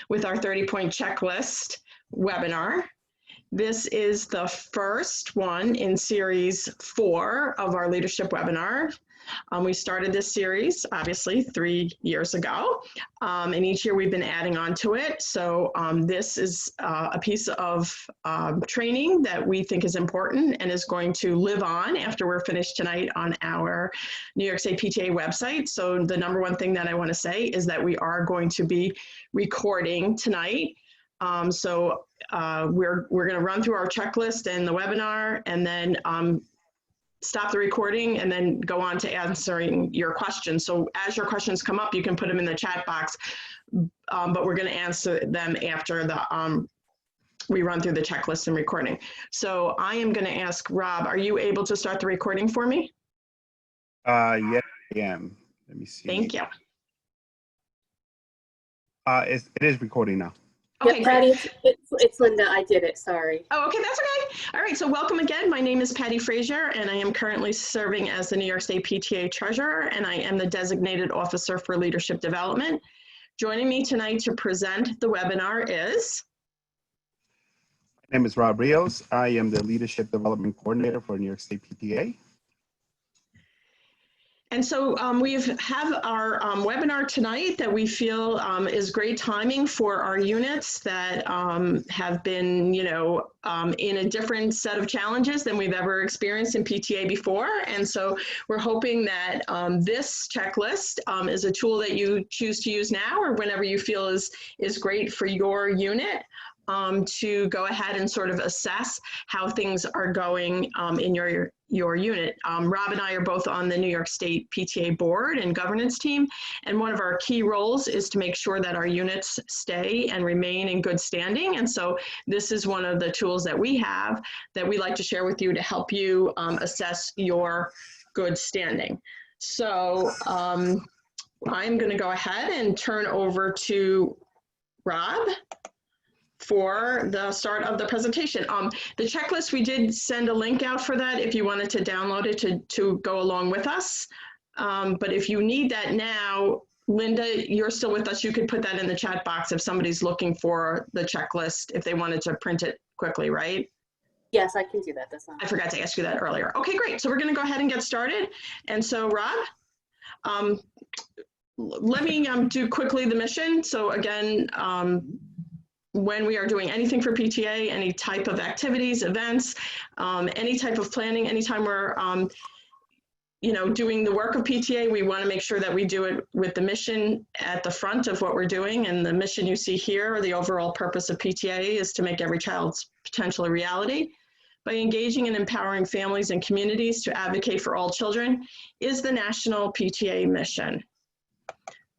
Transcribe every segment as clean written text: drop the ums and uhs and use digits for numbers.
with our 30-point checklist webinar. This is the first one in series 4 of our leadership webinar. We started this series, obviously, 3 years ago, and each year we've been adding on to it. So this is a piece of training that we think is important and is going to live on after we're finished tonight on our New York State PTA website. So the number one thing that I want to say is that we are going to be recording tonight. So we're going to run through our checklist and the webinar, and then stop the recording and then go on to answering your questions. So as your questions come up, you can put them in the chat box, but we're going to answer them after we run through the checklist and recording. So I am going to ask Rob, are you able to start the recording for me? Yes, I am. Let me see. Thank you. It is recording now. Okay, yeah, Patty, it's Linda. I did it. Sorry. Oh, okay, that's okay. All right, so welcome again. My name is Patty Frazier, and I am currently serving as the New York State PTA Treasurer, and I am the Designated Officer for Leadership Development. Joining me tonight to present the webinar is? My name is Rob Rios. I am the Leadership Development Coordinator for New York State PTA. And so we have our webinar tonight that we feel is great timing for our units that have been, in a different set of challenges than we've ever experienced in PTA before. And so we're hoping that this checklist is a tool that you choose to use now or whenever you feel is great for your unit. To go ahead and sort of assess how things are going in your unit. Rob and I are both on the New York State PTA Board and governance team, and one of our key roles is to make sure that our units stay and remain in good standing. And so this is one of the tools that we have that we like to share with you to help you assess your good standing. So I'm going to go ahead and turn over to Rob for the start of the presentation. The checklist, we did send a link out for that if you wanted to download it to go along with us. But if you need that now, Linda, you're still with us. You could put that in the chat box if somebody's looking for the checklist, if they wanted to print it quickly, right? Yes, I can do that. That's not I forgot to ask you that earlier. Okay, great. So we're going to go ahead and get started. And so Rob, let me do quickly the mission. So again, when we are doing anything for PTA, any type of activities, events, any type of planning, anytime we're, doing the work of PTA, we want to make sure that we do it with the mission at the front of what we're doing. And the mission you see here, the overall purpose of PTA is to make every child's potential a reality. By engaging and empowering families and communities to advocate for all children is the national PTA mission.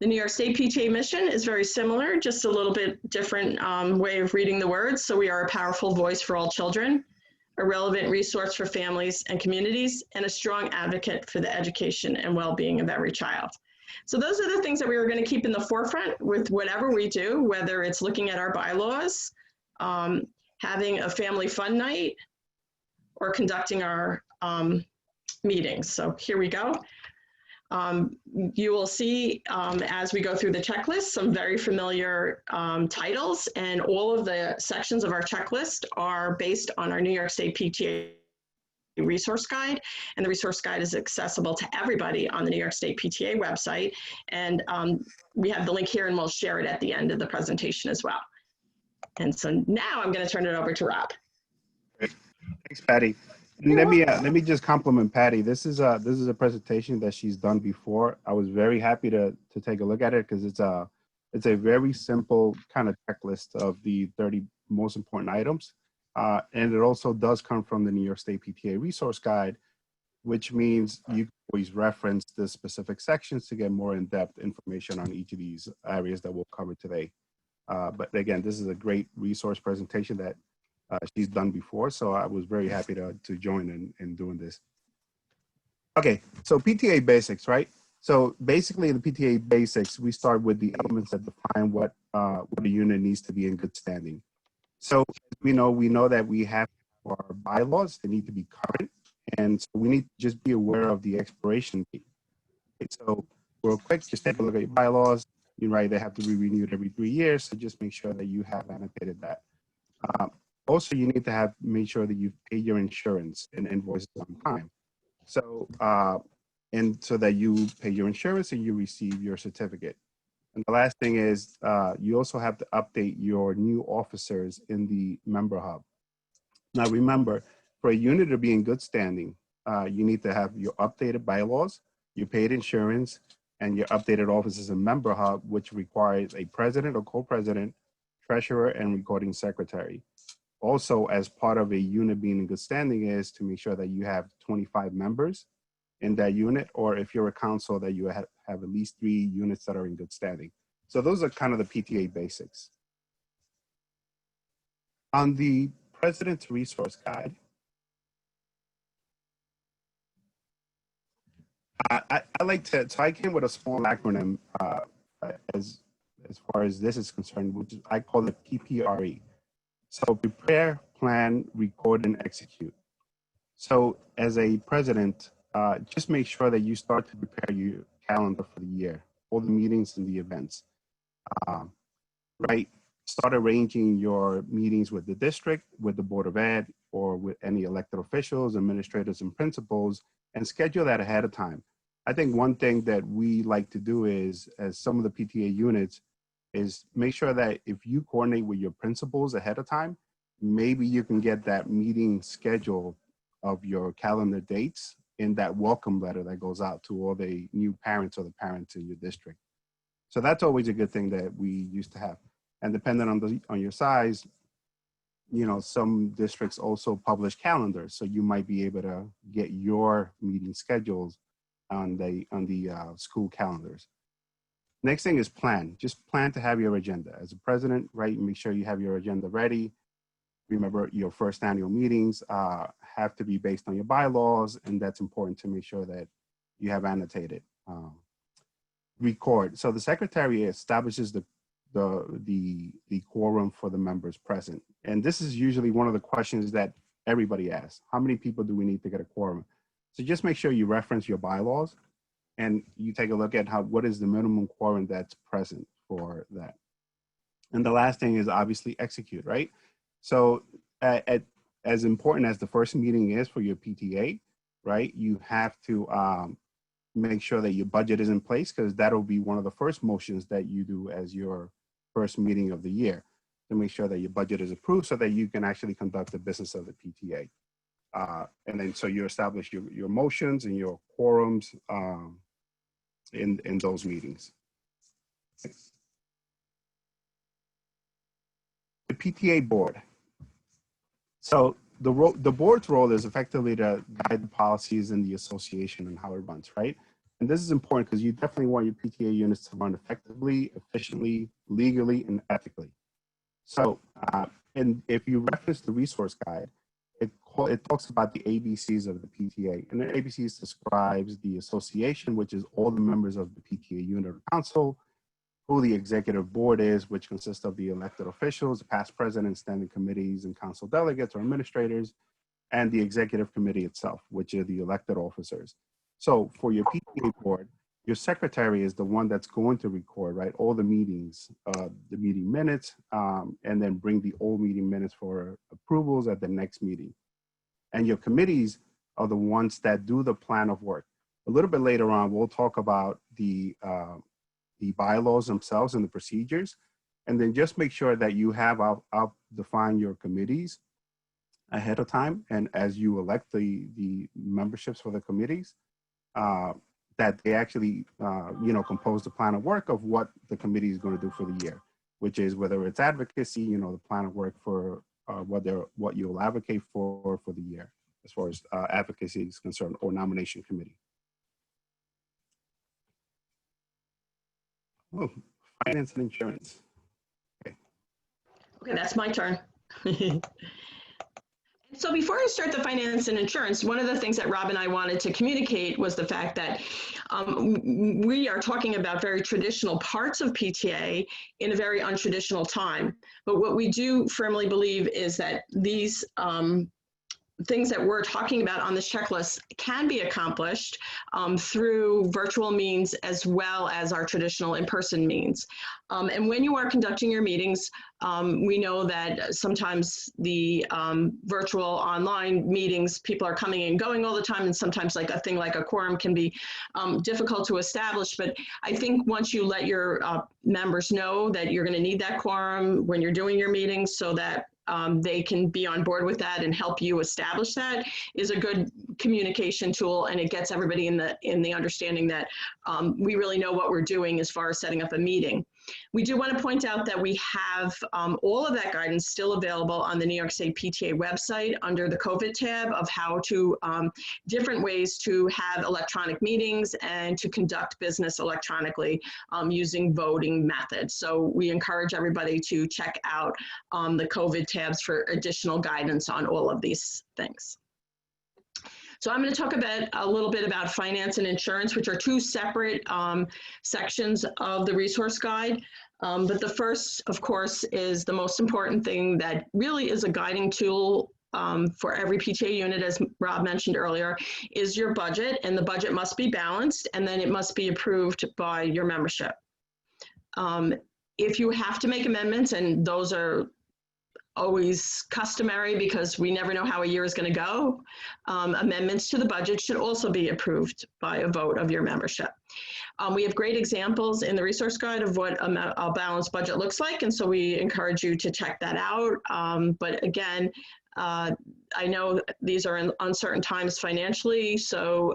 The New York State PTA mission is very similar, just a little bit different way of reading the words. So we are a powerful voice for all children, a relevant resource for families and communities, and a strong advocate for the education and well-being of every child. So those are the things that we are going to keep in the forefront with whatever we do, whether it's looking at our bylaws, having a family fun night, or conducting our meetings. So here we go. You will see as we go through the checklist some very familiar titles, and all of the sections of our checklist are based on our New York State PTA resource guide, and the resource guide is accessible to everybody on the New York State PTA website, and we have the link here and we'll share it at the end of the presentation as well. And so now I'm going to turn it over to Rob. Great. Thanks, Patty. Let me just compliment Patty. This is a presentation that she's done before. I was very happy to take a look at it because it's a very simple kind of checklist of the 30 most important items, and it also does come from the New York State PTA resource guide, which means you can always reference the specific sections to get more in-depth information on each of these areas that we'll cover today. But again, this is a great resource presentation that she's done before, so I was very happy to join in doing this. Okay, so PTA Basics, right? So basically in the PTA Basics, we start with the elements that define what a unit needs to be in good standing. So we know that we have our bylaws, they need to be current, and so we need to just be aware of the expiration date. Okay, so real quick, just take a look at your bylaws. You're right, they have to be renewed every 3 years, so just make sure that you have annotated that. Also, you need to have made sure that you pay your insurance and invoices on time. So, and so that you pay your insurance and you receive your certificate. And the last thing is you also have to update your new officers in the member hub. Now, remember, for a unit to be in good standing, you need to have your updated bylaws, your paid insurance, and your updated officers in member hub, which requires a president or co-president, treasurer, and recording secretary. Also, as part of a unit being in good standing is to make sure that you have 25 members in that unit, or if you're a council, that you have at least 3 units that are in good standing. So those are kind of the PTA basics. On the President's Resource Guide, I like to, so I came with a small acronym as far as this is concerned, which is, I call it PPRE. So prepare, plan, record, and execute. So as a president, just make sure that you start to prepare your calendar for the year, all the meetings and the events, right? Start arranging your meetings with the district, with the Board of Ed, or with any elected officials, administrators, and principals, and schedule that ahead of time. I think one thing that we like to do is, as some of the PTA units, is make sure that if you coordinate with your principals ahead of time, maybe you can get that meeting schedule of your calendar dates in that welcome letter that goes out to all the new parents or the parents in your district. So that's always a good thing that we used to have. And depending on your size, you know, some districts also publish calendars, so you might be able to get your meeting schedules on the school calendars. Next thing is plan. Just plan to have your agenda. As a president, right, make sure you have your agenda ready. Remember, your first annual meetings have to be based on your bylaws, and that's important to make sure that you have annotated. Record. So the secretary establishes the quorum for the members present. And this is usually one of the questions that everybody asks. How many people do we need to get a quorum? So just make sure you reference your bylaws and you take a look at what is the minimum quorum that's present for that. And the last thing is obviously execute, right? So as important as the first meeting is for your PTA, right, you have to make sure that your budget is in place, because that'll be one of the first motions that you do as your first meeting of the year, to make sure that your budget is approved so that you can actually conduct the business of the PTA. And then so you establish your motions and your quorums in those meetings. The PTA board. So the board's role is effectively to guide the policies in the association and how it runs, right? And this is important because you definitely want your PTA units to run effectively, efficiently, legally, and ethically. So, and if you reference the resource guide, it talks about the ABCs of the PTA. And the ABCs describes the association, which is all the members of the PTA unit or council, who the executive board is, which consists of the elected officials, past presidents, standing committees, and council delegates or administrators, and the executive committee itself, which are the elected officers. So for your PTA board, your secretary is the one that's going to record, right, all the meetings, the meeting minutes, and then bring the old meeting minutes for approvals at the next meeting. And your committees are the ones that do the plan of work. A little bit later on, we'll talk about the bylaws themselves and the procedures, and then just make sure that you have define your committees ahead of time, and as you elect the memberships for the committees, that they actually compose the plan of work of what the committee is going to do for the year, which is whether it's advocacy, the plan of work for what you'll advocate for the year as far as advocacy is concerned, or nomination committee. Oh, finance and insurance. Okay, that's my turn. So before I start the finance and insurance, one of the things that Rob and I wanted to communicate was the fact that we are talking about very traditional parts of PTA in a very untraditional time. But what we do firmly believe is that these things that we're talking about on this checklist can be accomplished through virtual means as well as our traditional in-person means. And when you are conducting your meetings, we know that sometimes the virtual online meetings, people are coming and going all the time, and sometimes like a thing like a quorum can be difficult to establish. But I think once you let your members know that you're going to need that quorum when you're doing your meetings, so that they can be on board with that and help you establish that, is a good communication tool, and it gets everybody in the understanding that we really know what we're doing as far as setting up a meeting. We do want to point out that we have all of that guidance still available on the New York State PTA website under the COVID tab of how to, different ways to have electronic meetings and to conduct business electronically using voting methods. So we encourage everybody to check out the COVID tabs for additional guidance on all of these things. So I'm going to talk about a little bit about finance and insurance, which are two separate sections of the resource guide. But the first, of course, is the most important thing that really is a guiding tool for every PTA unit, as Rob mentioned earlier, is your budget, and the budget must be balanced, and then it must be approved by your membership. If you have to make amendments, and those are always customary because we never know how a year is going to go, amendments to the budget should also be approved by a vote of your membership. We have great examples in the resource guide of what a balanced budget looks like, and so we encourage you to check that out. But again, I know these are in uncertain times financially, so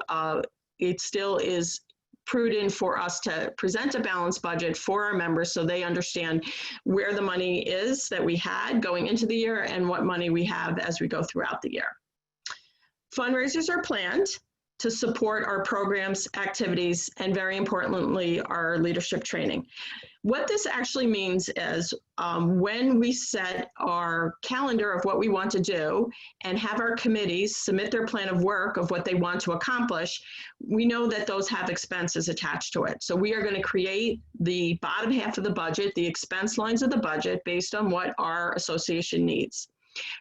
it still is prudent for us to present a balanced budget for our members so they understand where the money is that we had going into the year and what money we have as we go throughout the year. Fundraisers are planned to support our programs, activities, and very importantly, our leadership training. What this actually means is when we set our calendar of what we want to do and have our committees submit their plan of work of what they want to accomplish, we know that those have expenses attached to it. So we are going to create the bottom half of the budget, the expense lines of the budget, based on what our association needs.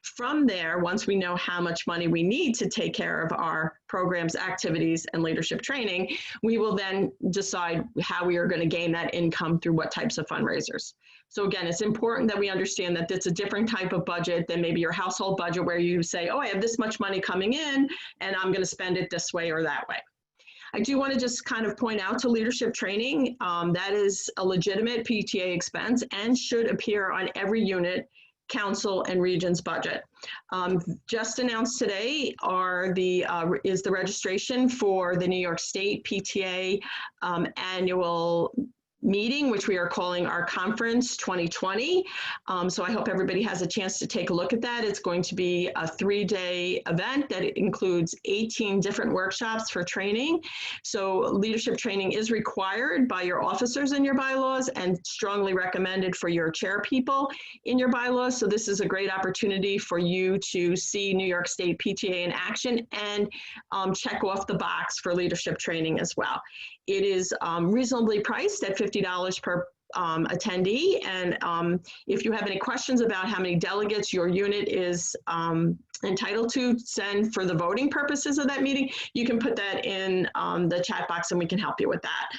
From there, once we know how much money we need to take care of our programs, activities, and leadership training, we will then decide how we are going to gain that income through what types of fundraisers. So again, it's important that we understand that it's a different type of budget than maybe your household budget where you say, oh, I have this much money coming in and I'm going to spend it this way or that way. I do want to just kind of point out to leadership training, that is a legitimate PTA expense and should appear on every unit, council, and region's budget. Just announced today is the registration for the New York State PTA annual meeting, which we are calling our Conference 2020. So I hope everybody has a chance to take a look at that. It's going to be a 3-day event that includes 18 different workshops for training. So leadership training is required by your officers in your bylaws and strongly recommended for your chair people in your bylaws. So this is a great opportunity for you to see New York State PTA in action and check off the box for leadership training as well. It is reasonably priced at $50 per attendee. And if you have any questions about how many delegates your unit is entitled to send for the voting purposes of that meeting, you can put that in the chat box and we can help you with that.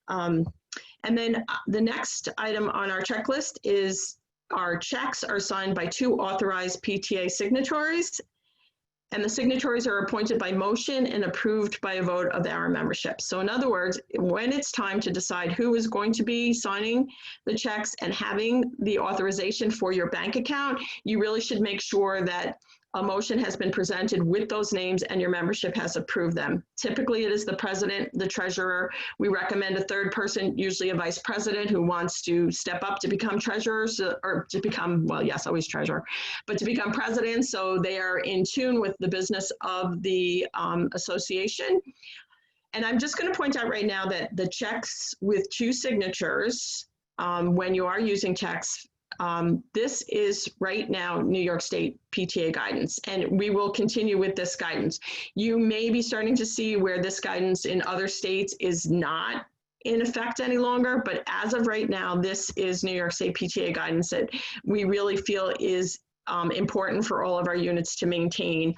And then the next item on our checklist is our checks are signed by 2 authorized PTA signatories. And the signatories are appointed by motion and approved by a vote of our membership. So in other words, when it's time to decide who is going to be signing the checks and having the authorization for your bank account, you really should make sure that a motion has been presented with those names and your membership has approved them. Typically, it is the president, the treasurer. We recommend a third person, usually a vice president, who wants to step up to become treasurer, or to become, well, yes, always treasurer, but to become president, so they are in tune with the business of the association. And I'm just going to point out right now that the checks with 2 signatures, when you are using checks, this is right now New York State PTA guidance, and we will continue with this guidance. You may be starting to see where this guidance in other states is not in effect any longer, but as of right now, this is New York State PTA guidance that we really feel is important for all of our units to maintain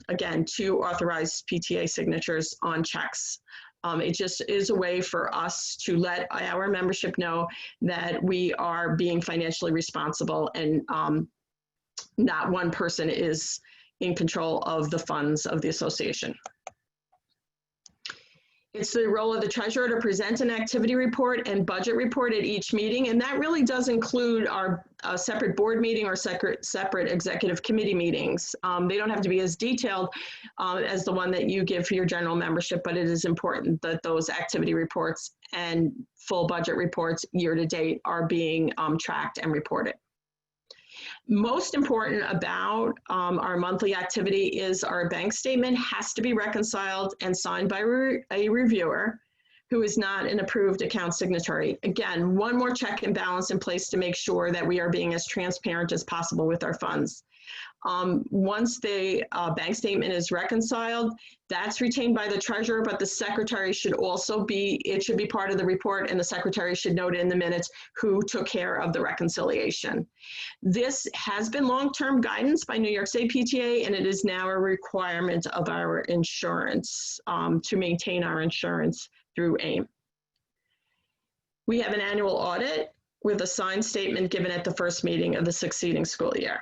again, to authorize PTA signatures on checks. It just is a way for us to let our membership know that we are being financially responsible and not one person is in control of the funds of the association. It's the role of the treasurer to present an activity report and budget report at each meeting, and that really does include our separate board meeting or separate executive committee meetings. They don't have to be as detailed as the one that you give for your general membership, but it is important that those activity reports and full budget reports year to date are being tracked and reported. Most important about our monthly activity is our bank statement has to be reconciled and signed by a reviewer who is not an approved account signatory. Again, one more check and balance in place to make sure that we are being as transparent as possible with our funds. Once the bank statement is reconciled, that's retained by the treasurer, but the secretary should also it should be part of the report, and the secretary should note in the minutes who took care of the reconciliation. This has been long-term guidance by New York State PTA, and it is now a requirement of our insurance to maintain our insurance through AIM. We have an annual audit with a signed statement given at the first meeting of the succeeding school year.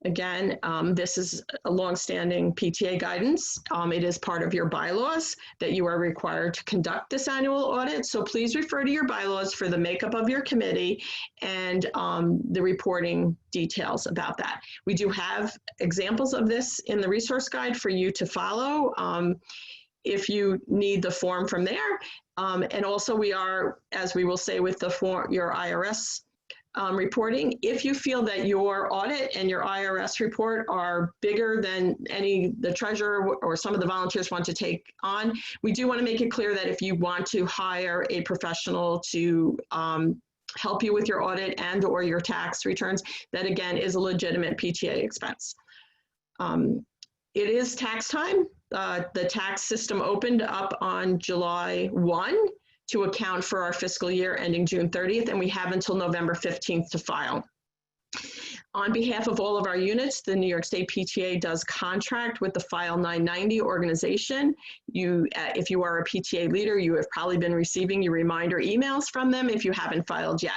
Again, this is a longstanding PTA guidance. It is part of your bylaws that you are required to conduct this annual audit. So please refer to your bylaws for the makeup of your committee and the reporting details about that. We do have examples of this in the resource guide for you to follow if you need the form from there. And also we are, as we will say with the form, your IRS reporting, if you feel that your audit and your IRS report are bigger than the treasurer or some of the volunteers want to take on, we do want to make it clear that if you want to hire a professional to help you with your audit and or your tax returns, that again is a legitimate PTA expense. It is tax time. The tax system opened up on July 1. To account for our fiscal year ending June 30th, and we have until November 15th to file. On behalf of all of our units, the New York State PTA does contract with the File 990 organization. If you are a PTA leader, you have probably been receiving your reminder emails from them if you haven't filed yet.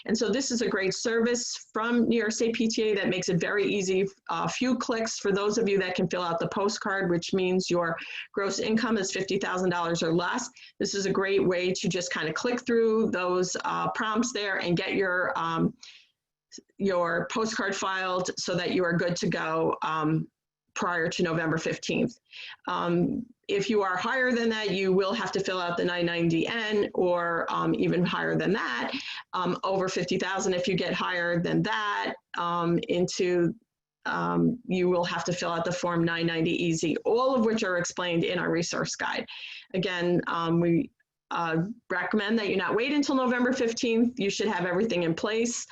And so this is a great service from New York State PTA that makes it very easy. A few clicks for those of you that can fill out the postcard, which means your gross income is $50,000 or less. This is a great way to just kind of click through those prompts there and get your postcard filed so that you are good to go prior to November 15th. If you are higher than that, you will have to fill out the 990N or even higher than that, over 50,000. If you get higher than that, you will have to fill out the Form 990 Easy, all of which are explained in our resource guide. Again, we recommend that you not wait until November 15th. You should have everything in place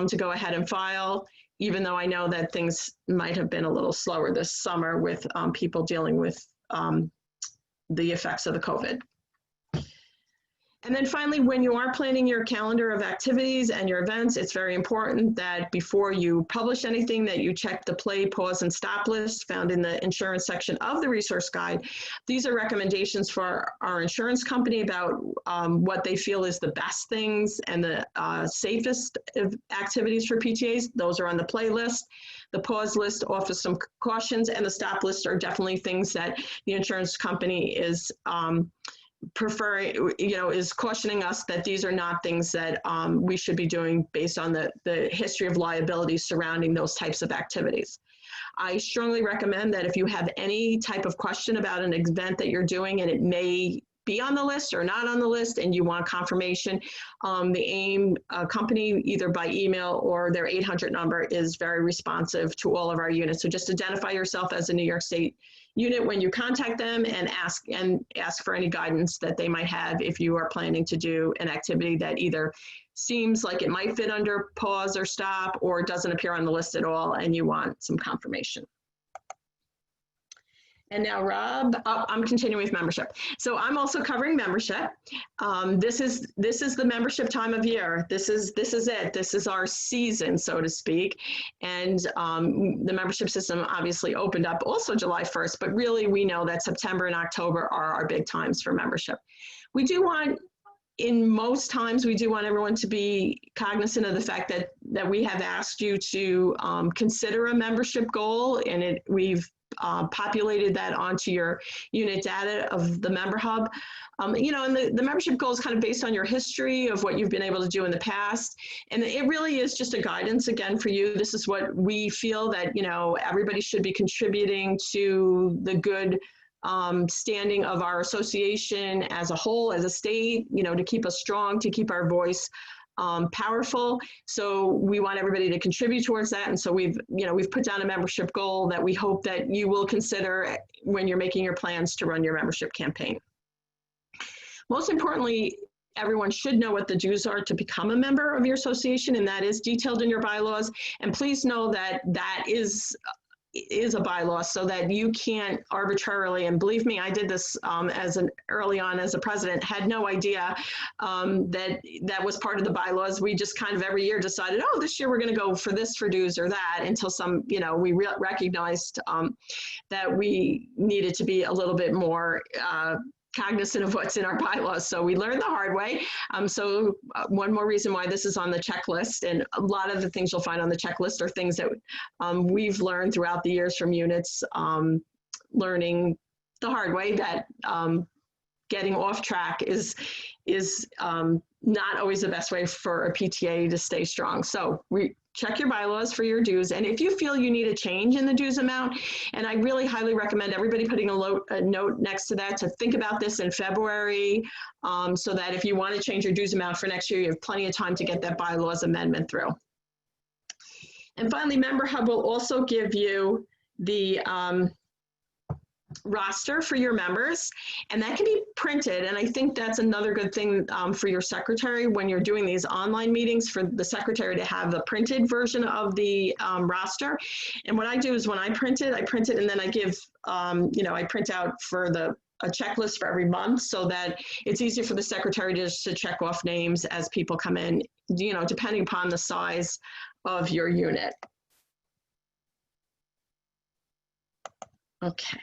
to go ahead and file, even though I know that things might have been a little slower this summer with people dealing with the effects of the COVID. And then finally, when you are planning your calendar of activities and your events, it's very important that before you publish anything that you check the play, pause, and stop list found in the insurance section of the resource guide. These are recommendations for our insurance company about what they feel is the best things and the safest activities for PTAs. Those are on the play list. The pause list offers some cautions, and the stop list are definitely things that the insurance company is is cautioning us that these are not things that we should be doing based on the history of liability surrounding those types of activities. I strongly recommend that if you have any type of question about an event that you're doing and it may be on the list or not on the list and you want confirmation, the AIM company, either by email or their 800 number, is very responsive to all of our units. So just identify yourself as a New York State unit when you contact them and ask for any guidance that they might have if you are planning to do an activity that either seems like it might fit under pause or stop or doesn't appear on the list at all and you want some confirmation. And now Rob, oh, I'm continuing with membership. So I'm also covering membership. This is the membership time of year. This is it. This is our season, so to speak. And the membership system obviously opened up also July 1st, but really we know that September and October are our big times for membership. We do want, in most times, we do want everyone to be cognizant of the fact that we have asked you to consider a membership goal, and we've populated that onto your unit data of the member hub. You know, and the membership goal is kind of based on your history of what you've been able to do in the past. And it really is just a guidance again for you. This is what we feel that, you know, everybody should be contributing to the good standing of our association as a whole, as a state, you know, to keep us strong, to keep our voice powerful. So we want everybody to contribute towards that. And so we've put down a membership goal that we hope that you will consider when you're making your plans to run your membership campaign. Most importantly, everyone should know what the dues are to become a member of your association, and that is detailed in your bylaws. And please know that that is a bylaw, so that you can't arbitrarily, and believe me, I did this early on as a president, had no idea that was part of the bylaws. We just kind of every year decided, oh, this year we're going to go for this for dues or that, until we recognized that we needed to be a little bit more cognizant of what's in our bylaws. So we learned the hard way. One more reason why this is on the checklist, and a lot of the things you'll find on the checklist are things that we've learned throughout the years from units, learning the hard way that getting off track is not always the best way for a PTA to stay strong. So check your bylaws for your dues. And if you feel you need a change in the dues amount, and I really highly recommend everybody putting a note next to that to think about this in February, so that if you want to change your dues amount for next year, you have plenty of time to get that bylaws amendment through. And finally, Member Hub will also give you the roster for your members, and that can be printed. And I think that's another good thing for your secretary when you're doing these online meetings, for the secretary to have the printed version of the roster. And what I do is when I print it, and then I give, I print out for a checklist for every month, so that it's easy for the secretary just to check off names as people come in, depending upon the size of your unit. Okay.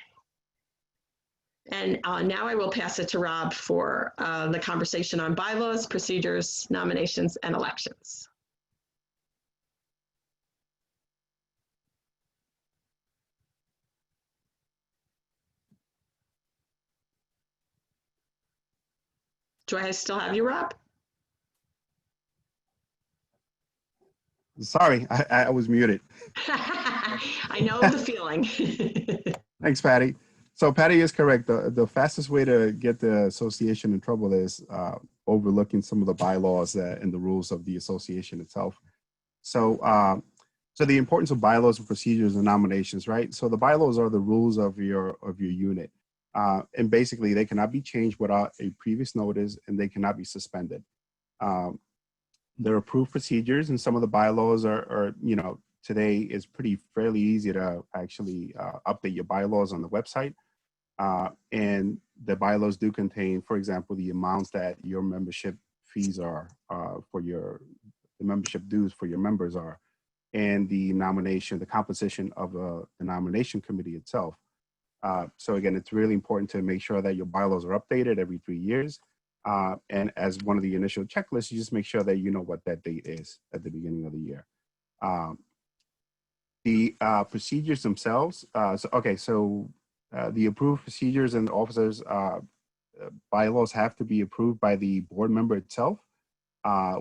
And now I will pass it to Rob for the conversation on bylaws, procedures, nominations, and elections. Do I still have you, Rob? Sorry, I was muted. I know the feeling. Thanks, Patty. So Patty is correct. The fastest way to get the association in trouble is overlooking some of the bylaws and the rules of the association itself. So, so the importance of bylaws and procedures and nominations, right? So the bylaws are the rules of your unit, and basically they cannot be changed without a previous notice, and they cannot be suspended. They're approved procedures, and some of the bylaws are today is fairly easy to actually update your bylaws on the website. And the bylaws do contain, for example, the amounts that your membership fees are the membership dues for your members are, and the composition of the nomination committee itself. So again, it's really important to make sure that your bylaws are updated every 3 years. And as one of the initial checklists, you just make sure that you know what that date is at the beginning of the year. The procedures themselves, the approved procedures and officers' bylaws have to be approved by the board member itself.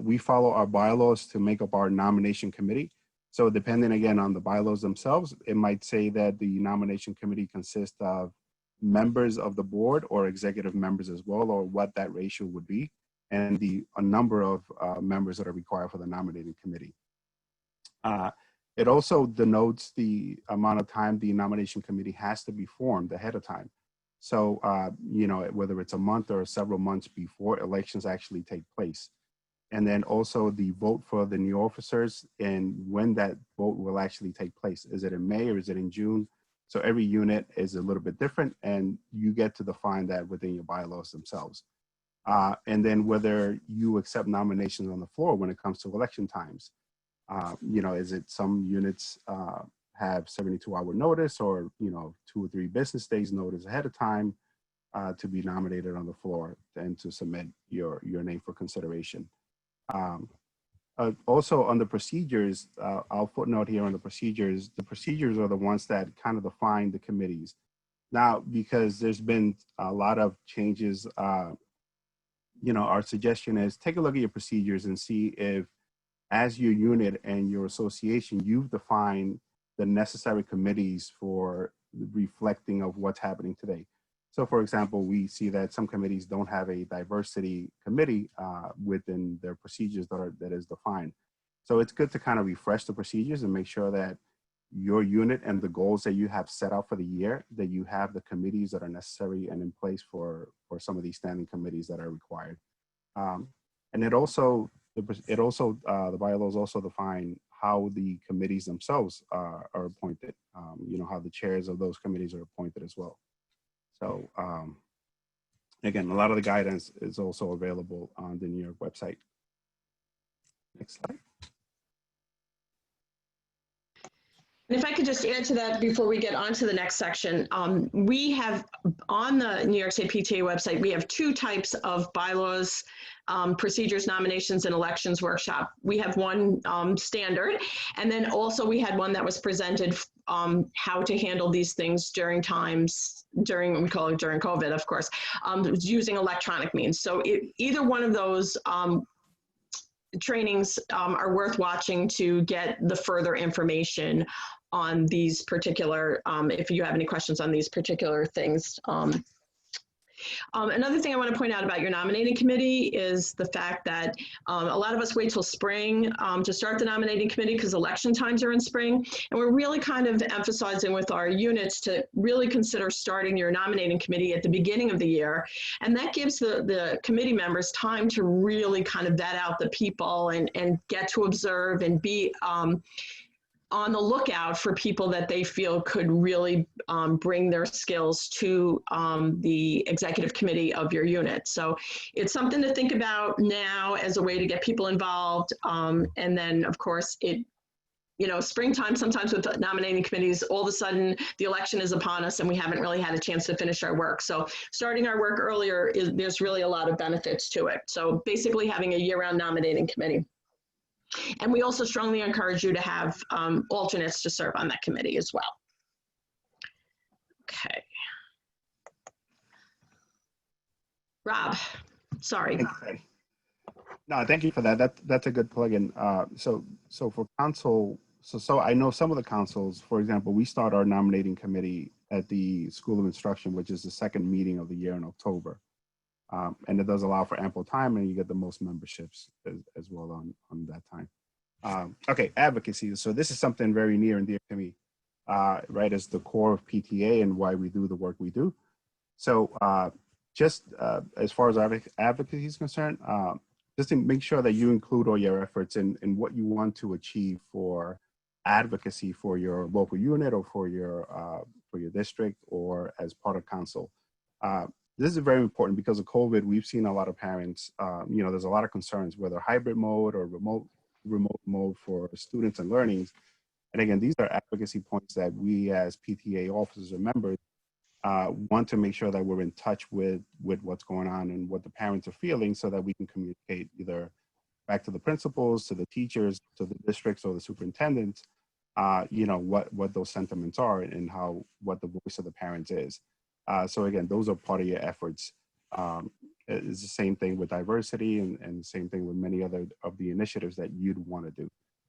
We follow our bylaws to make up our nomination committee. So depending again on the bylaws themselves, it might say that the nomination committee consists of members of the board or executive members as well, or what that ratio would be, and a number of members that are required for the nominating committee. It also denotes the amount of time the nomination committee has to be formed ahead of time. So, whether it's a month or several months before elections actually take place. And then also the vote for the new officers and when that vote will actually take place. Is it in May or is it in June? So every unit is a little bit different, and you get to define that within your bylaws themselves. And then whether you accept nominations on the floor when it comes to election times. Is it some units have 72-hour notice, or 2 or 3 business days notice ahead of time to be nominated on the floor and to submit your name for consideration. Also on the procedures, I'll footnote here on the procedures are the ones that kind of define the committees. Now, because there's been a lot of changes, our suggestion is take a look at your procedures and see if, as your unit and your association, you've defined the necessary committees for reflecting of what's happening today. So for example, we see that some committees don't have a diversity committee within their procedures that is defined. So it's good to kind of refresh the procedures and make sure that your unit and the goals that you have set out for the year, that you have the committees that are necessary and in place for some of these standing committees that are required. And the bylaws also define how the committees themselves are appointed, how the chairs of those committees are appointed as well. So again, a lot of the guidance is also available on the New York website. Next slide. And if I could just add to that before we get on to the next section, we have on the New York State PTA website, we have 2 types of bylaws, procedures, nominations, and elections workshop. We have one standard, and then also we had one that was presented how to handle these things during we call it during COVID, of course, using electronic means. So either one of those trainings are worth watching to get the further information on these particular, if you have any questions on these particular things. Another thing I want to point out about your nominating committee is the fact that a lot of us wait till spring to start the nominating committee because election times are in spring. And we're really kind of emphasizing with our units to really consider starting your nominating committee at the beginning of the year. And that gives the committee members time to really kind of vet out the people and get to observe and be on the lookout for people that they feel could really bring their skills to the executive committee of your unit. So it's something to think about now as a way to get people involved. And then of course springtime, sometimes with nominating committees, all of a sudden the election is upon us and we haven't really had a chance to finish our work. So starting our work earlier, there's really a lot of benefits to it. So basically having a year-round nominating committee. And we also strongly encourage you to have alternates to serve on that committee as well. Okay. Rob, sorry. Okay. No, thank you for that. That's a good plug-in. So for council, so I know some of the councils, for example, we start our nominating committee at the School of Instruction, which is the 2nd meeting of the year in October. And it does allow for ample time, and you get the most memberships as well on that time. Okay, advocacy. So this is something very near and dear to me, right, as the core of PTA and why we do the work we do. So just as far as advocacy is concerned, just to make sure that you include all your efforts in what you want to achieve for advocacy for your local unit or for your district or as part of council. This is very important because of COVID. We've seen a lot of parents, there's a lot of concerns, whether hybrid mode or remote mode for students and learnings. And again, these are advocacy points that we as PTA officers and members want to make sure that we're in touch with what's going on and what the parents are feeling so that we can communicate either back to the principals, to the teachers, to the districts or the superintendents, what those sentiments are and what the voice of the parents is. So again, those are part of your efforts. It's the same thing with diversity and the same thing with many other of the initiatives that you'd want to do.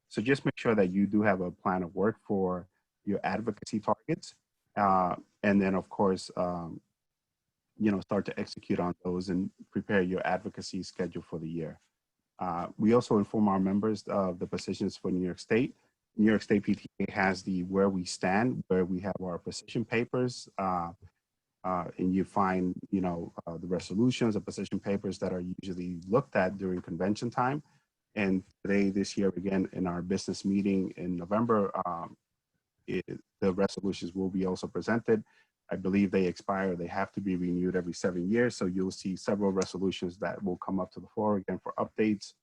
So just make sure that you do have a plan of work for your advocacy targets. And then of course, start to execute on those and prepare your advocacy schedule for the year. We also inform our members of the positions for New York State. New York State PTA has the Where We Stand, where we have our position papers. And you find, the resolutions, the position papers that are usually looked at during convention time. And this year, again, in our business meeting in November, the resolutions will be also presented. I believe they expire. They have to be renewed every 7 years. So you'll see several resolutions that will come up to the floor again for updates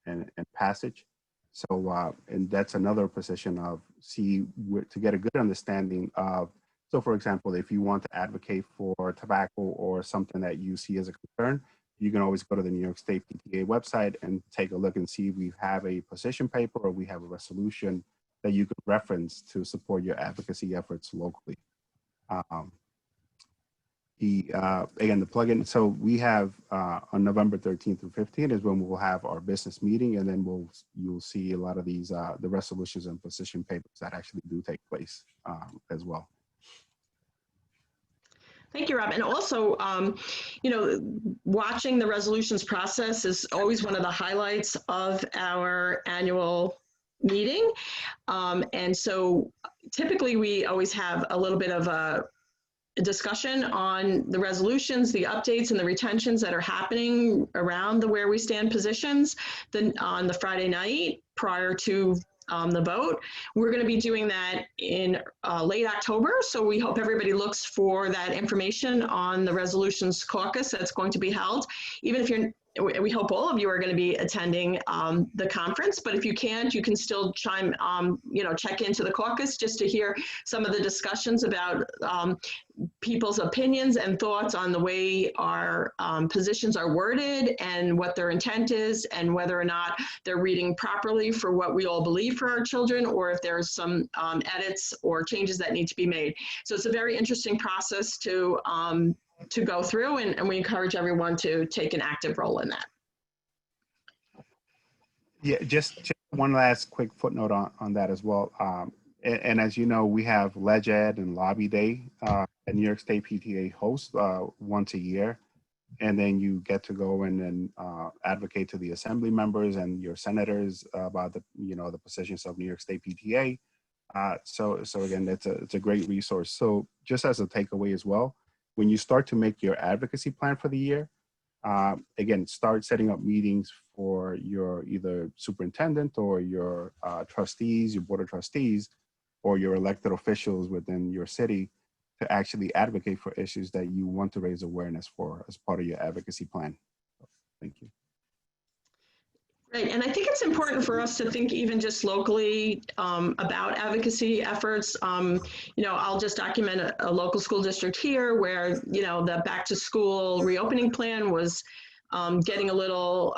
and passage. So, and that's another position of to get a good understanding of, so for example, if you want to advocate for tobacco or something that you see as a concern, you can always go to the New York State PTA website and take a look and see if we have a position paper or we have a resolution that you could reference to support your advocacy efforts locally. Again, the plugin, so we have on November 13th through 15th is when we'll have our business meeting, and then you'll see a lot of these, the resolutions and position papers that actually do take place as well. Thank you, Rob. And also, you know, watching the resolutions process is always one of the highlights of our annual meeting. And so typically we always have a little bit of a discussion on the resolutions, the updates, and the retentions that are happening around the Where We Stand positions on the Friday night prior to the vote. We're going to be doing that in late October, so we hope everybody looks for that information on the resolutions caucus that's going to be held. Even if you're, we hope all of you are going to be attending the conference, but if you can't, you can still chime, you know, check into the caucus just to hear some of the discussions about people's opinions and thoughts on the way our positions are worded and what their intent is and whether or not they're reading properly for what we all believe for our children, or if there's some edits or changes that need to be made. So it's a very interesting process to go through, and we encourage everyone to take an active role in that. Yeah, just one last quick footnote on that as well. And as you know, we have Leg Ed and Lobby Day at New York State PTA hosts once a year. And then you get to go in and advocate to the assembly members and your senators about the, you know, the positions of New York State PTA. So again, it's a great resource. So just as a takeaway as well, when you start to make your advocacy plan for the year, again, start setting up meetings for your either superintendent or your trustees, your board of trustees, or your elected officials within your city to actually advocate for issues that you want to raise awareness for as part of your advocacy plan. Thank you. Right, and I think it's important for us to think even just locally about advocacy efforts. You know, I'll just document a local school district here where, you know, the back to school reopening plan was getting a little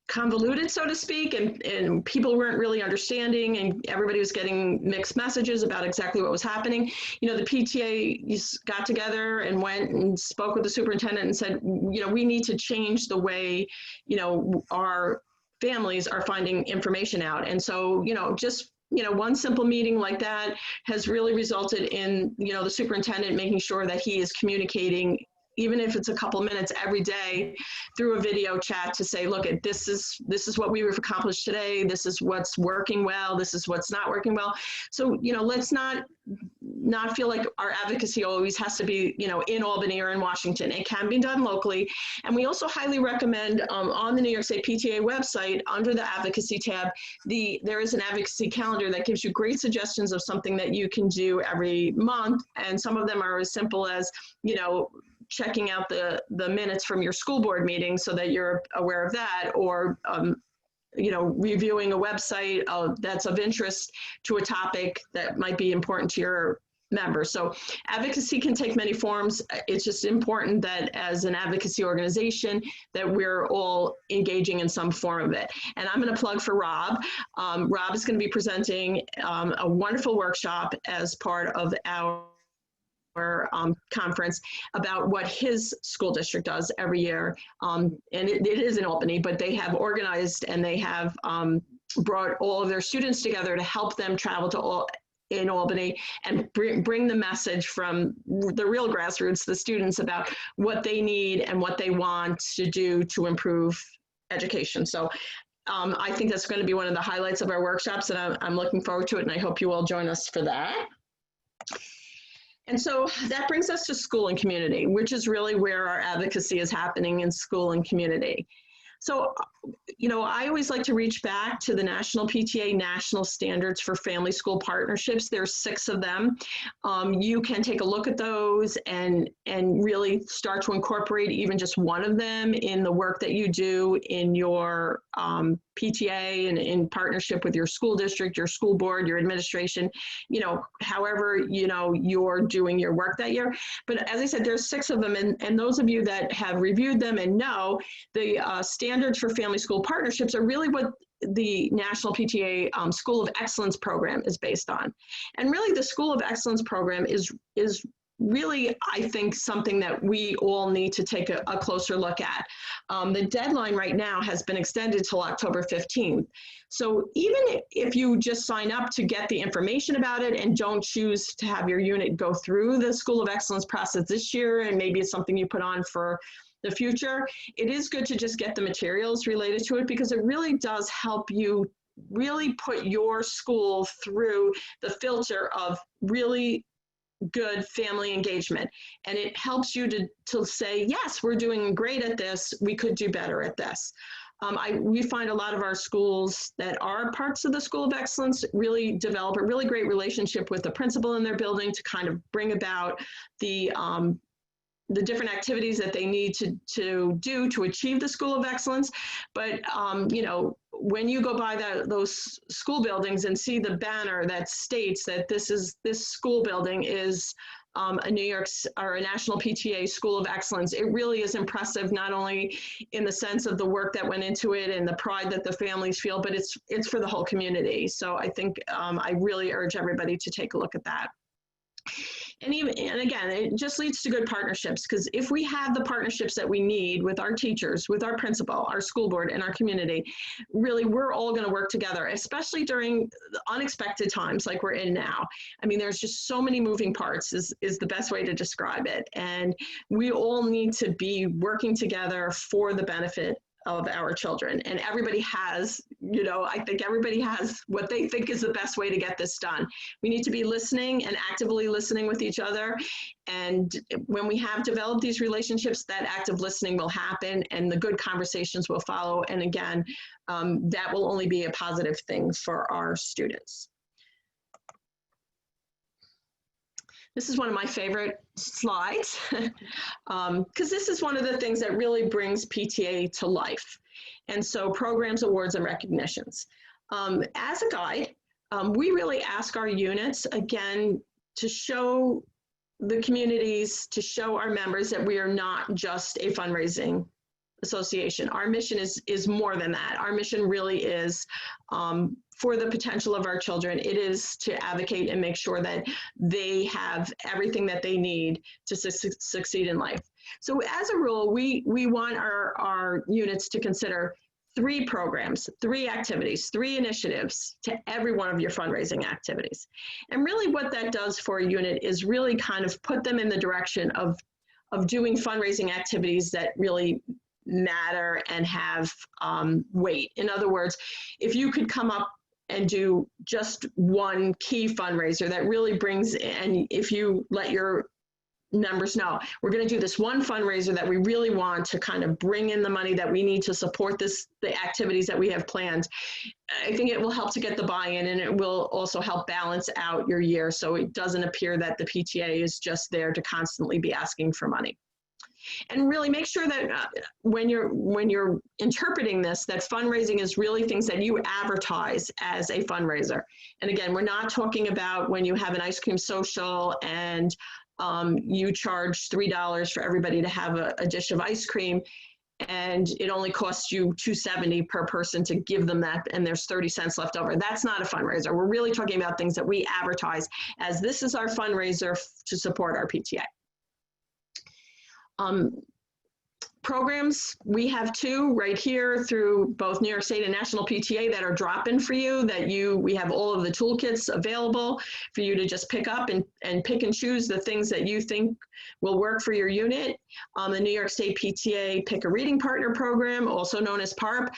convoluted, so to speak, and people weren't really understanding, and everybody was getting mixed messages about exactly what was happening. You know, the PTA got together and went and spoke with the superintendent and said, you know, we need to change the way, you know, our families are finding information out. And so, you know, just, you know, one simple meeting like that has really resulted in, you know, the superintendent making sure that he is communicating, even if it's a couple minutes every day, through a video chat to say, look, this is what we've accomplished today. This is what's working well. This is what's not working well. So, you know, let's not feel like our advocacy always has to be, you know, in Albany or in Washington. It can be done locally. And we also highly recommend on the New York State PTA website, under the advocacy tab, there is an advocacy calendar that gives you great suggestions of something that you can do every month. And some of them are as simple as, you know, checking out the minutes from your school board meeting so that you're aware of that, or you know, reviewing a website that's of interest to a topic that might be important to your members. So advocacy can take many forms. It's just important that as an advocacy organization that we're all engaging in some form of it. And I'm going to plug for Rob. Rob is going to be presenting a wonderful workshop as part of our conference about what his school district does every year. And it is in Albany, but they have organized and they have brought all of their students together to help them travel to in Albany and bring the message from the real grassroots, the students, about what they need and what they want to do to improve education. So I think that's going to be one of the highlights of our workshops, and I'm looking forward to it, and I hope you all join us for that. And so that brings us to school and community, which is really where our advocacy is happening, in school and community. So you know, I always like to reach back to the National PTA National Standards for Family School Partnerships. There's 6 of them. You can take a look at those and really start to incorporate even just one of them in the work that you do in your PTA and in partnership with your school district, your school board, your administration, you know, however, you know, you're doing your work that year. But as I said, there's 6 of them, and those of you that have reviewed them and know, the standards for family school partnerships are really what the National PTA School of Excellence program is based on. And really the School of Excellence program is really, I think, something that we all need to take a closer look at. The deadline right now has been extended till October 15th. So even if you just sign up to get the information about it and don't choose to have your unit go through the School of Excellence process this year, and maybe it's something you put on for the future, it is good to just get the materials related to it, because it really does help you really put your school through the filter of really good family engagement. And it helps you to say, yes, we're doing great at this, we could do better at this. We find a lot of our schools that are parts of the School of Excellence really develop a really great relationship with the principal in their building to kind of bring about the different activities that they need to do to achieve the School of Excellence. But, you know, when you go by those school buildings and see the banner that states that this school building is a New York or a National PTA School of Excellence, it really is impressive, not only in the sense of the work that went into it and the pride that the families feel, but it's for the whole community. So I think I really urge everybody to take a look at that. And again, it just leads to good partnerships, because if we have the partnerships that we need with our teachers, with our principal, our school board, and our community, really we're all going to work together, especially during unexpected times like we're in now. I mean, there's just so many moving parts is the best way to describe it. And we all need to be working together for the benefit of our children. And everybody has, you know, I think everybody has what they think is the best way to get this done. We need to be listening and actively listening with each other. And when we have developed these relationships, that active listening will happen and the good conversations will follow. And again, that will only be a positive thing for our students. This is one of my favorite slides, because this is one of the things that really brings PTA to life. And so programs, awards, and recognitions. As a guide, we really ask our units, again, to show the communities, to show our members that we are not just a fundraising association. Our mission is more than that. Our mission really is for the potential of our children. It is to advocate and make sure that they have everything that they need to succeed in life. So as a rule, we want our units to consider 3 programs, 3 activities, 3 initiatives to every one of your fundraising activities. And really what that does for a unit is really kind of put them in the direction of doing fundraising activities that really matter and have weight. In other words, if you could come up and do just one key fundraiser that really brings, and if you let your members know, we're going to do this one fundraiser that we really want to kind of bring in the money that we need to support the activities that we have planned, I think it will help to get the buy-in, and it will also help balance out your year so it doesn't appear that the PTA is just there to constantly be asking for money. And really make sure that when you're interpreting this, that fundraising is really things that you advertise as a fundraiser. And again, we're not talking about when you have an ice cream social and you charge $3 for everybody to have a dish of ice cream, and it only costs you $2.70 per person to give them that, and there's 30 cents left over. That's not a fundraiser. We're really talking about things that we advertise as this is our fundraiser to support our PTA. Programs, we have 2 right here through both New York State and National PTA that are drop-in for you, that we have all of the toolkits available for you to just pick up and pick and choose the things that you think will work for your unit. The New York State PTA Pick a Reading Partner program, also known as PARP,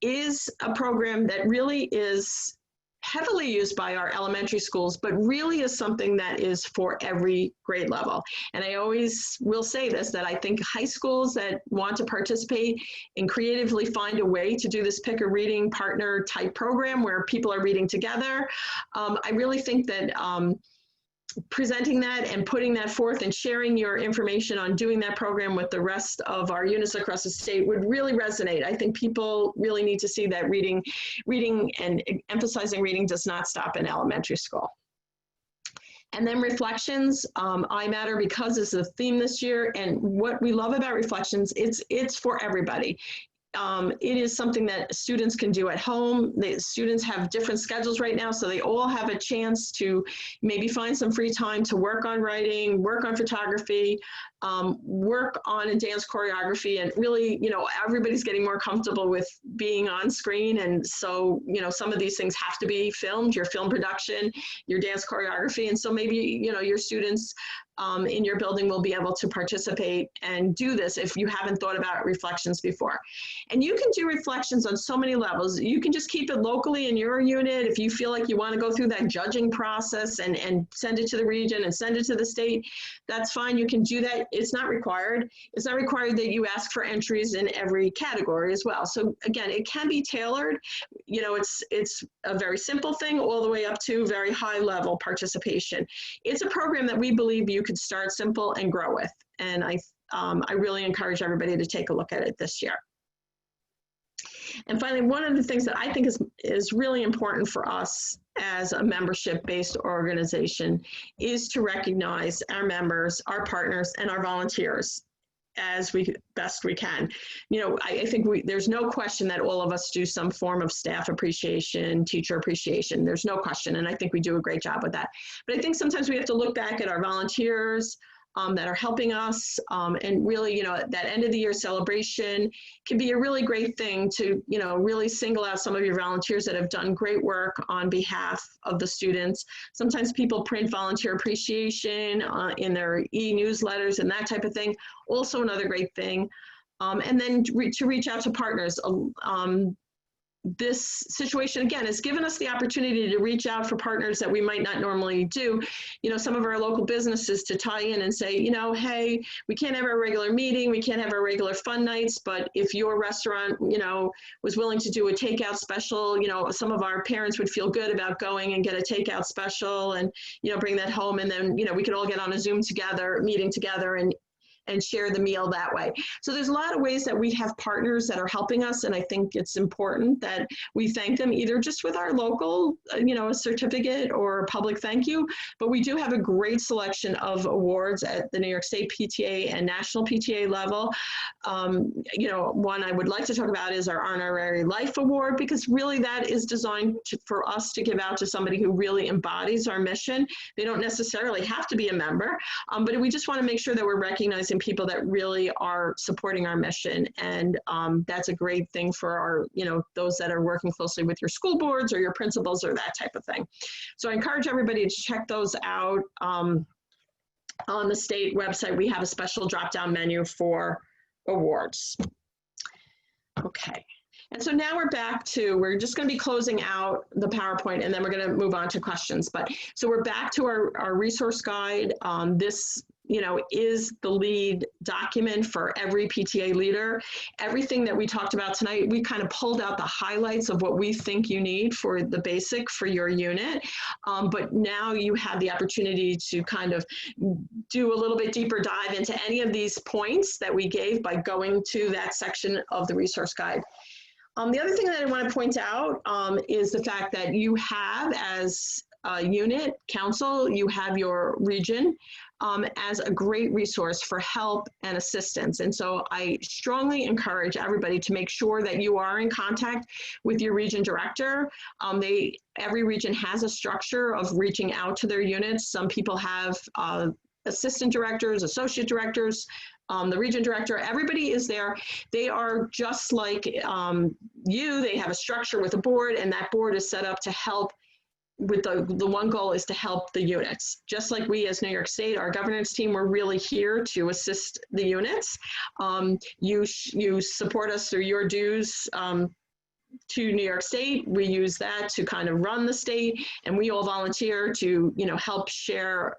is a program that really is heavily used by our elementary schools, but really is something that is for every grade level. And I always will say this, that I think high schools that want to participate and creatively find a way to do this pick a reading partner type program where people are reading together, I really think that presenting that and putting that forth and sharing your information on doing that program with the rest of our units across the state would really resonate. I think people really need to see that reading and emphasizing reading does not stop in elementary school. And then reflections, I Matter Because is the theme this year. And what we love about reflections, it's for everybody. It is something that students can do at home. The students have different schedules right now, so they all have a chance to maybe find some free time to work on writing, work on photography, work on a dance choreography, and really, everybody's getting more comfortable with being on screen. And so, some of these things have to be filmed, your film production, your dance choreography. And so maybe, your students in your building will be able to participate and do this if you haven't thought about reflections before. And you can do reflections on so many levels. You can just keep it locally in your unit. If you feel like you want to go through that judging process and send it to the region and send it to the state, that's fine. You can do that. It's not required. It's not required that you ask for entries in every category as well. So again, it can be tailored. It's a very simple thing all the way up to very high level participation. It's a program that we believe you could start simple and grow with. And I really encourage everybody to take a look at it this year. And finally, one of the things that I think is really important for us as a membership-based organization is to recognize our members, our partners, and our volunteers as best we can. I think there's no question that all of us do some form of staff appreciation, teacher appreciation. There's no question, and I think we do a great job with that. But I think sometimes we have to look back at our volunteers that are helping us, and really, that end of the year celebration can be a really great thing to, really single out some of your volunteers that have done great work on behalf of the students. Sometimes people print volunteer appreciation in their e-newsletters and that type of thing. Also another great thing. And then to reach out to partners. This situation, again, has given us the opportunity to reach out for partners that we might not normally do. Some of our local businesses to tie in and say, hey, we can't have our regular meeting, we can't have our regular fun nights, but if your restaurant, was willing to do a takeout special, some of our parents would feel good about going and get a takeout special and, bring that home. And then, we could all get on a Zoom together, meeting together and share the meal that way. So there's a lot of ways that we have partners that are helping us, and I think it's important that we thank them either just with our local, a certificate or a public thank you, but we do have a great selection of awards at the New York State PTA and National PTA level. One I would like to talk about is our Honorary Life Award, because really that is designed for us to give out to somebody who really embodies our mission. They don't necessarily have to be a member, but we just want to make sure that we're recognizing people that really are supporting our mission. And that's a great thing for our, those that are working closely with your school boards or your principals or that type of thing. So I encourage everybody to check those out. On the state website, we have a special drop-down menu for awards. Okay. And so now we're just going to be closing out the PowerPoint, and then we're going to move on to questions. So we're back to our resource guide. This is the lead document for every PTA leader. Everything that we talked about tonight, we kind of pulled out the highlights of what we think you need for the basic for your unit. But now you have the opportunity to kind of do a little bit deeper dive into any of these points that we gave by going to that section of the resource guide. The other thing that I want to point out is the fact that you have, as a unit council, you have your region as a great resource for help and assistance. And so I strongly encourage everybody to make sure that you are in contact with your region director. Every region has a structure of reaching out to their units. Some people have assistant directors, associate directors, the region director, everybody is there. They are just like you. They have a structure with a board, and that board is set up to help with the one goal is to help the units. Just like we as New York State, our governance team, we're really here to assist the units. You support us through your dues, to New York State. We use that to kind of run the state, and we all volunteer to, you know, help share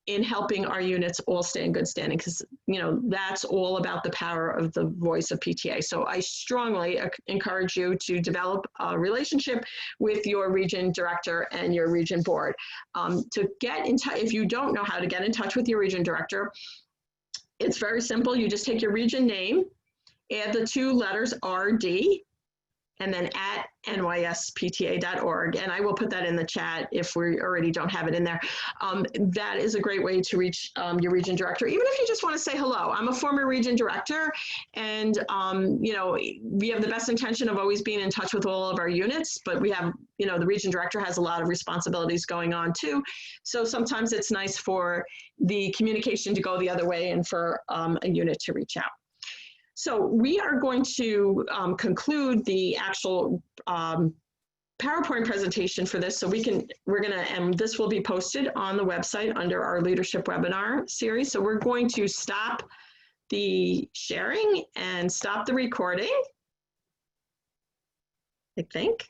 in helping our units all stay in good standing, because, you know, that's all about the power of the voice of PTA. So I strongly encourage you to develop a relationship with your region director and your region board. To get in touch, if you don't know how to get in touch with your region director, it's very simple. You just take your region name, add the 2 letters RD, and then at nyspta.org. And I will put that in the chat if we already don't have it in there. That is a great way to reach your region director. Even if you just want to say hello. I'm a former region director, and you know, we have the best intention of always being in touch with all of our units, but we have, you know, the region director has a lot of responsibilities going on too. So sometimes it's nice for the communication to go the other way and for a unit to reach out. So we are going to conclude the actual PowerPoint presentation for this. So and this will be posted on the website under our leadership webinar series. So we're going to stop the sharing and stop the recording, I think.